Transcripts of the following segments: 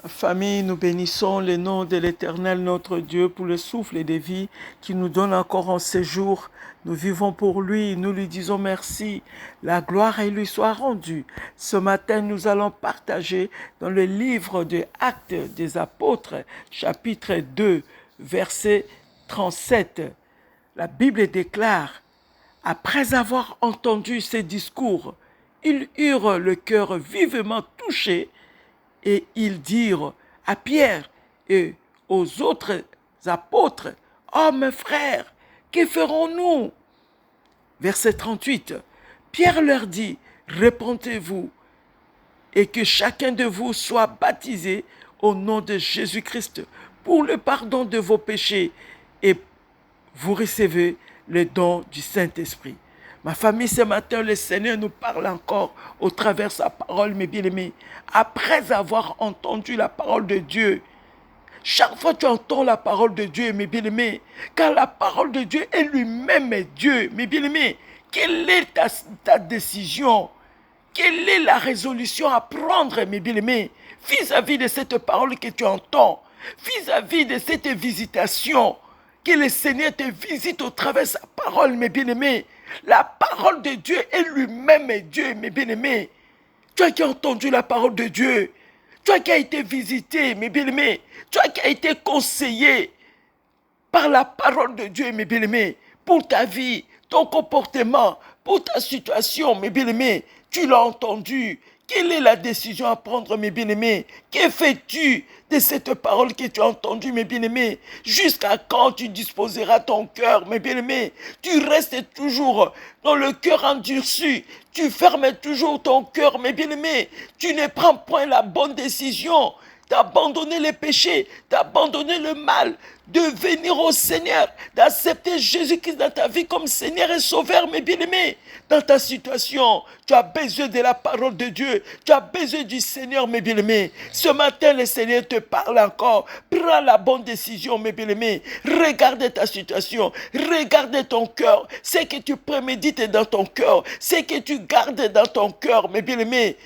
Famille, nous bénissons le nom de l'Éternel, notre Dieu, pour le souffle de vie qui nous donne encore un séjour. Nous vivons pour lui, nous lui disons merci. La gloire et lui soit rendue. Ce matin, nous allons partager dans le livre des Actes des Apôtres, chapitre 2, verset 37. La Bible déclare, après avoir entendu ces discours, ils eurent le cœur vivement touché et ils dirent à Pierre et aux autres apôtres, « Hommes frères, que ferons-nous » Verset 38, Pierre leur dit, « Répentez-vous et que chacun de vous soit baptisé au nom de Jésus-Christ pour le pardon de vos péchés et vous recevez le don du Saint-Esprit. » Ma famille, ce matin, le Seigneur nous parle encore au travers de sa parole, mes bien-aimés. Après avoir entendu la parole de Dieu, chaque fois que tu entends la parole de Dieu, mes bien-aimés, car la parole de Dieu est lui-même Dieu, mes bien-aimés, quelle est ta décision? Quelle est la résolution à prendre, mes bien-aimés, vis-à-vis de cette parole que tu entends, vis-à-vis de cette visitation, que le Seigneur te visite au travers de sa parole, mes bien-aimés. La parole de Dieu est lui-même Dieu, mes bien-aimés. Toi qui as entendu la parole de Dieu, toi qui as été visité, mes bien-aimés, toi qui as été conseillé par la parole de Dieu, mes bien-aimés, pour ta vie, ton comportement, pour ta situation, mes bien-aimés, tu l'as entendu. Quelle est la décision à prendre, mes bien-aimés? Que fais-tu de cette parole que tu as entendue, mes bien-aimés? Jusqu'à quand tu disposeras ton cœur, mes bien-aimés? Tu restes toujours dans le cœur endurci. Tu fermes toujours ton cœur, mes bien-aimés. Tu ne prends point la bonne décision d'abandonner les péchés, d'abandonner le mal, de venir au Seigneur, d'accepter Jésus-Christ dans ta vie comme Seigneur et Sauveur, mes bien-aimés. Dans ta situation, tu as besoin de la parole de Dieu, tu as besoin du Seigneur, mes bien-aimés. Ce matin, le Seigneur te parle encore. Prends la bonne décision, mes bien-aimés. Regarde ta situation, regarde ton cœur, ce que tu prémédites dans ton cœur, ce que tu gardes dans ton cœur, mes bien-aimés.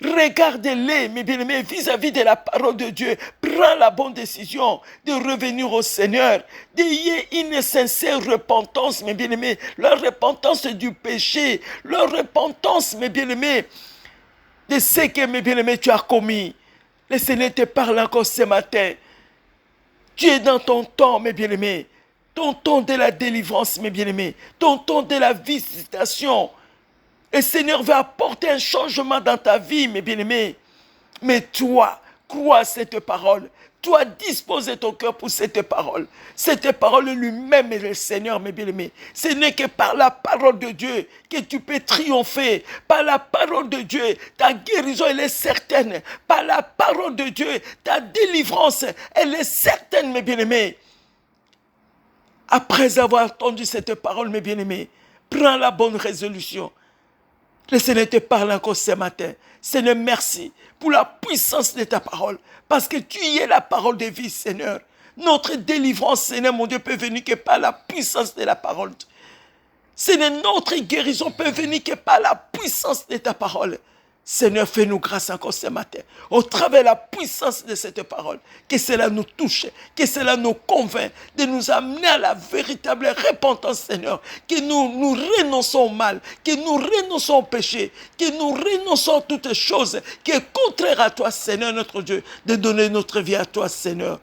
Regardez-les, mes bien-aimés, vis-à-vis de la parole de Dieu. Prends la bonne décision de revenir au Seigneur. D'ayez une sincère repentance, mes bien-aimés. La repentance du péché. La repentance, mes bien-aimés, de ce que, mes bien-aimés, tu as commis. Le Seigneur te parle encore ce matin. Tu es dans ton temps, mes bien-aimés. Ton temps de la délivrance, mes bien-aimés. Ton temps de la visitation. Le Seigneur veut apporter un changement dans ta vie, mes bien-aimés. Mais toi, crois à cette parole. Toi, dispose de ton cœur pour cette parole. Cette parole lui-même est le Seigneur, mes bien-aimés. Ce n'est que par la parole de Dieu que tu peux triompher. Par la parole de Dieu, ta guérison, elle est certaine. Par la parole de Dieu, ta délivrance, elle est certaine, mes bien-aimés. Après avoir entendu cette parole, mes bien-aimés, prends la bonne résolution. Le Seigneur te parle encore ce matin. Seigneur, merci pour la puissance de ta parole. Parce que tu y es la parole de vie, Seigneur. Notre délivrance, Seigneur, mon Dieu, peut venir que par la puissance de la parole. Seigneur, notre guérison peut venir que par la puissance de ta parole. Seigneur, fais-nous grâce encore ce matin, au travers de la puissance de cette parole, que cela nous touche, que cela nous convainc, de nous amener à la véritable repentance, Seigneur, que nous renonçons au mal, que nous renonçons au péché, que nous renonçons à toutes choses qui est contraire à toi, Seigneur, notre Dieu, de donner notre vie à toi, Seigneur.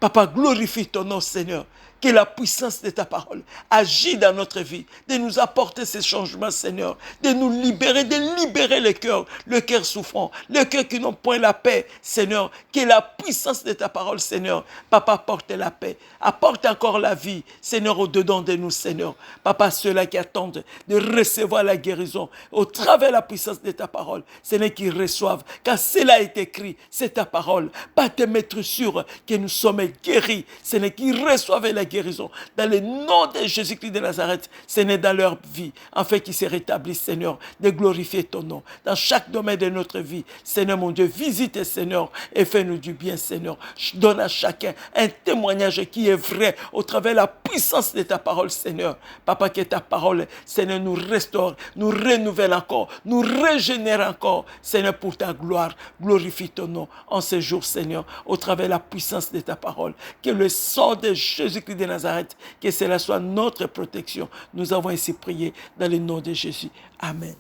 Papa, glorifie ton nom, Seigneur. Que la puissance de ta parole agit dans notre vie, de nous apporter ces changements, Seigneur, de nous libérer, de libérer le cœur souffrant, le cœur qui n'ont point la paix, Seigneur. Que la puissance de ta parole, Seigneur, Papa, apporte la paix, apporte encore la vie, Seigneur, au-dedans de nous, Seigneur. Papa, ceux-là qui attendent de recevoir la guérison au travers de la puissance de ta parole, Seigneur, qui reçoivent, car cela est écrit, c'est ta parole. Pas te mettre sûr que nous sommes guéris, Seigneur, qui reçoivent la guérison. Dans le nom de Jésus-Christ de Nazareth, Seigneur, dans leur vie, afin qu'ils se rétablissent, Seigneur, de glorifier ton nom. Dans chaque domaine de notre vie, Seigneur, mon Dieu, visite, Seigneur, et fais-nous du bien, Seigneur. Donne à chacun un témoignage qui est vrai, au travers de la puissance de ta parole, Seigneur. Papa, que ta parole, Seigneur, nous restaure, nous renouvelle encore, nous régénère encore, Seigneur, pour ta gloire. Glorifie ton nom en ce jour, Seigneur, au travers de la puissance de ta parole. Que le sang de Jésus-Christ de Nazareth, que cela soit notre protection. Nous avons ainsi prié dans le nom de Jésus. Amen.